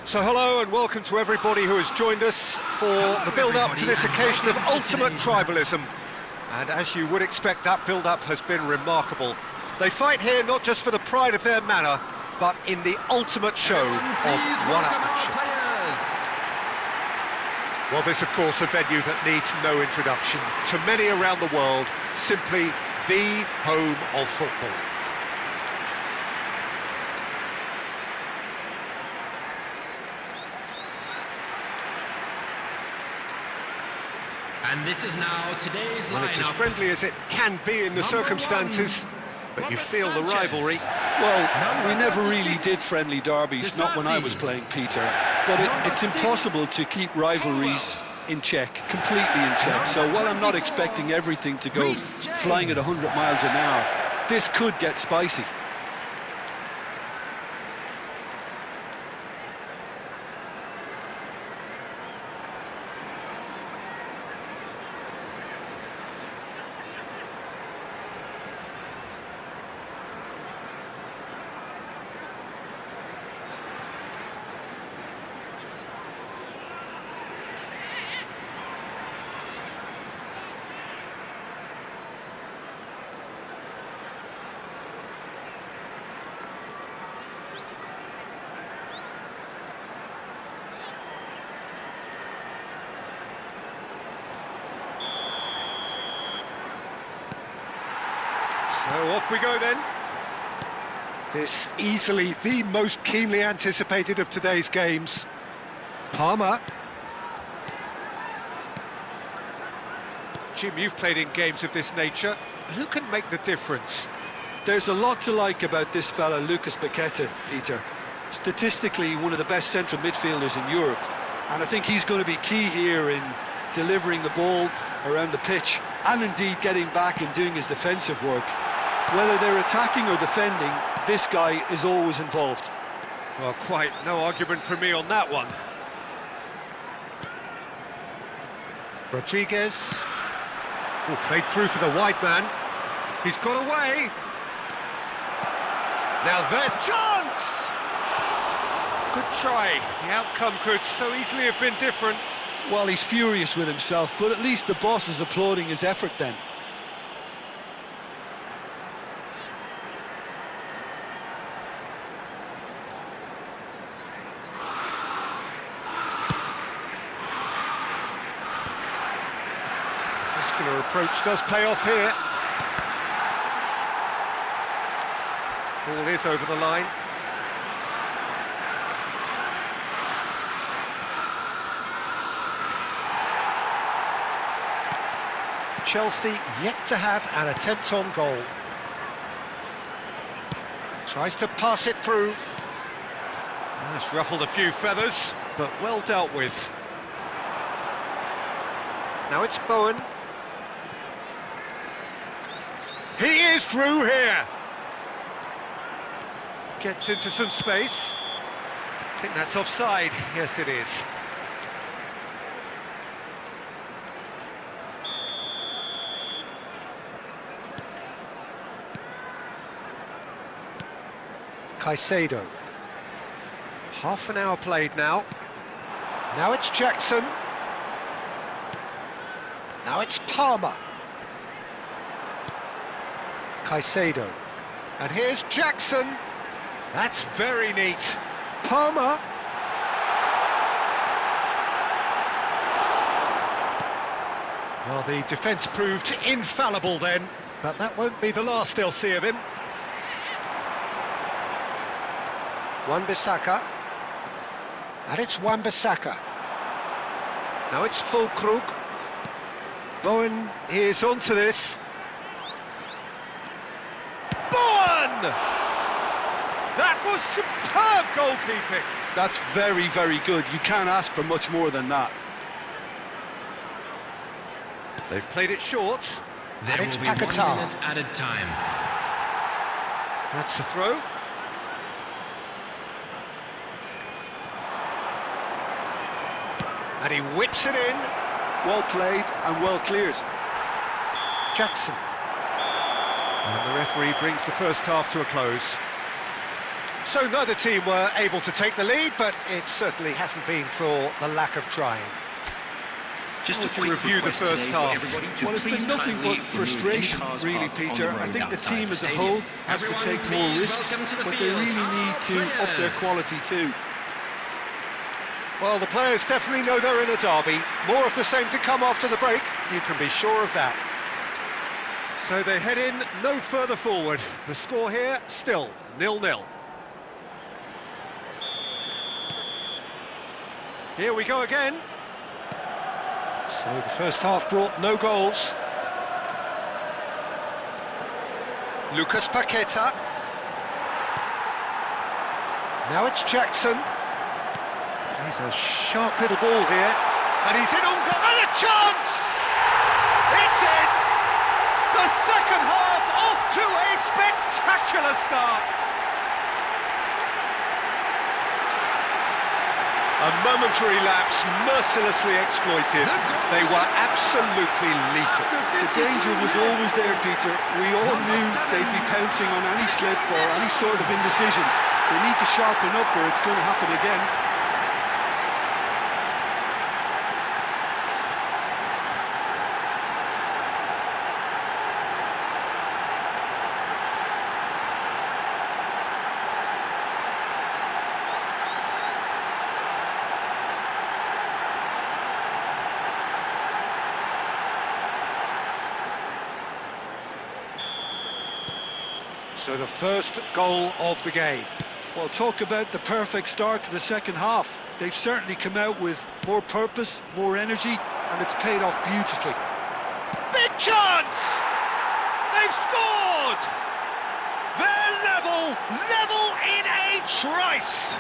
So hello and welcome to everybody who has joined us for the build-up to this occasion of ultimate tribalism. And as you would expect, that build-up has been remarkable. They fight here not just for the pride of their manor, but in the ultimate show of one-upmanship. Well, this, of course, a venue that needs no introduction. To many around the world, simply the home of football. And this is now today's lineup. Well, it's as friendly as it can be in the circumstances, but you feel the rivalry. Well, we never really did friendly derbies, not when I was playing, Peter. But it's impossible to keep rivalries in check, completely in check. So while I'm not expecting everything to go flying at 100 miles an hour, this could get spicy. So off we go then. This easily the most keenly anticipated of today's games. Palmer. Jim, you've played in games of this nature. Who can make the difference? There's a lot to like about this fella, Lucas Paqueta, Peter. Statistically, one of the best central midfielders in Europe. And I think he's going to be key here in delivering the ball around the pitch and indeed getting back and doing his defensive work. Whether they're attacking or defending, this guy is always involved. Well, quite no argument for me on that one. Rodriguez. Oh, played through for the wide man. He's got away. Now there's chance! Good try. The outcome could so easily have been different. Well, he's furious with himself, but at least the boss is applauding his effort then. Muscular approach does pay off here. Ball is over the line. Chelsea yet to have an attempt on goal. Tries to pass it through. That's ruffled a few feathers, but well dealt with. Now it's Bowen. He is through here. Gets into some space. I think that's offside. Yes, it is. Caicedo. Half an hour played now. Now it's Jackson. Now it's Palmer. Caicedo. And here's Jackson. That's very neat. Palmer. Well, the defence proved infallible then, but that won't be the last they'll see of him. Wan-Bissaka. And it's Wan-Bissaka. Now it's Fulkrug. Bowen is onto this. Bowen! That was superb goalkeeping. That's very, very good. You can't ask for much more than that. They've played it short. There and it's will be 1 Paquetá. minute added time. That's the throw. And he whips it in. Well played and well cleared. Jackson. And the referee brings the first half to a close. So neither team were able to take the lead, but it certainly hasn't been for the lack of trying. Just to review the first half. Well, it's been nothing but frustration, really, Peter. I think the team as a whole has to take more risks, but they really need to up their quality too. Well, the players definitely know they're in a derby. More of the same to come after the break, you can be sure of that. So they head in no further forward. The score here, still 0-0. Here we go again. So the first half brought no goals. Lucas Paqueta. Now it's Jackson. He's a sharp little ball here. And he's in on goal. And a chance! It's in! The second half off to a spectacular start. A momentary lapse, mercilessly exploited. They were absolutely lethal. The danger was always there, Peter. We all knew they'd be pouncing on any slip or any sort of indecision. They need to sharpen up or it's going to happen again. So the first goal of the game. Well, talk about the perfect start to the second half. They've certainly come out with more purpose, more energy, and it's paid off beautifully. Big chance! They've scored! They're level in a trice!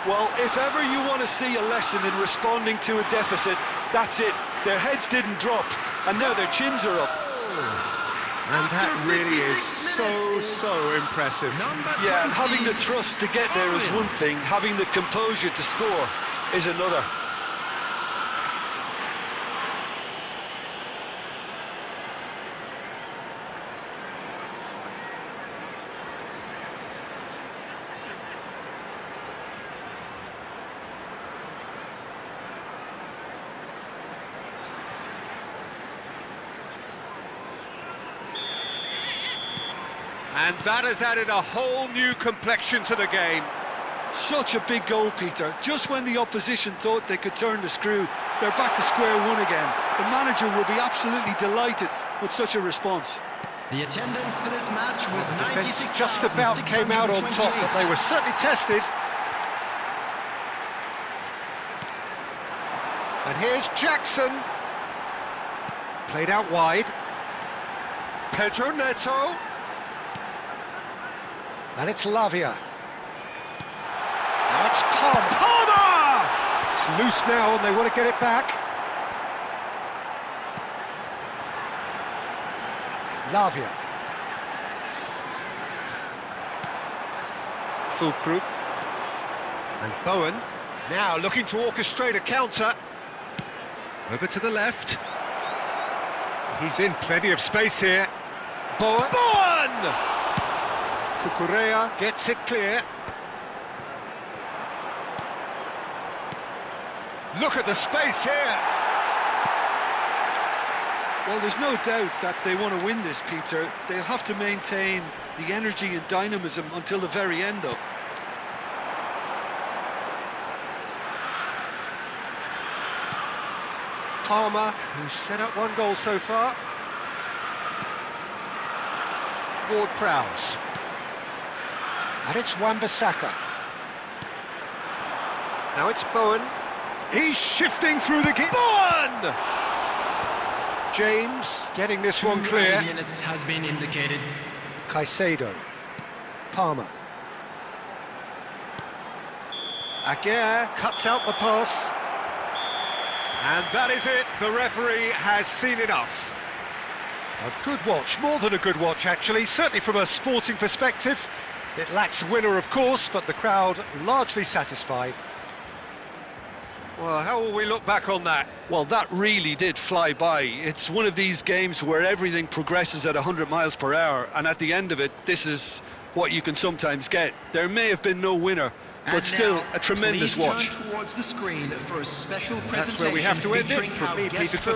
Well, if ever you want to see a lesson in responding to a deficit, that's it. Their heads didn't drop, and now their chins are up. And that really is so impressive. Yeah, and having the thrust to get there is one thing, having the composure to score is another. And that has added a whole new complexion to the game. Such a big goal, Peter. Just when the opposition thought they could turn the screw, they're back to square one again. The manager will be absolutely delighted with such a response. The attendance for this match was The defence just about came out on top, but they were certainly tested. And here's Jackson. Played out wide. Pedro Neto. And it's Lavia. Now it's Palmer! It's loose now and they want to get it back. Lavia. Fulkrug. And Bowen. Now looking to orchestrate a counter. Over to the left. He's in plenty of space here. Bowen! Cucurella gets it clear. Look at the space here. Well, there's no doubt that they want to win this, Peter. They'll have to maintain the energy and dynamism until the very end, though. Palmer, who's set up one goal so far. Ward-Prowse. And it's Wan-Bissaka. Now it's Bowen. He's shifting through the game. Bowen! James getting this one clear. Minutes has been indicated. Caicedo. Palmer. Aguirre cuts out the pass. And that is it. The referee has seen enough. A good watch, more than a good watch actually, certainly from a sporting perspective. It lacks a winner, of course, but the crowd largely satisfied. Well, how will we look back on that? Well, that really did fly by. It's one of these games where everything progresses at 100 miles per hour, and at the end of it, this is what you can sometimes get. There may have been no winner, but And still now, a tremendous please watch. turn towards the screen for a special That's where we have to end it. presentation From me, featuring our Peter. guest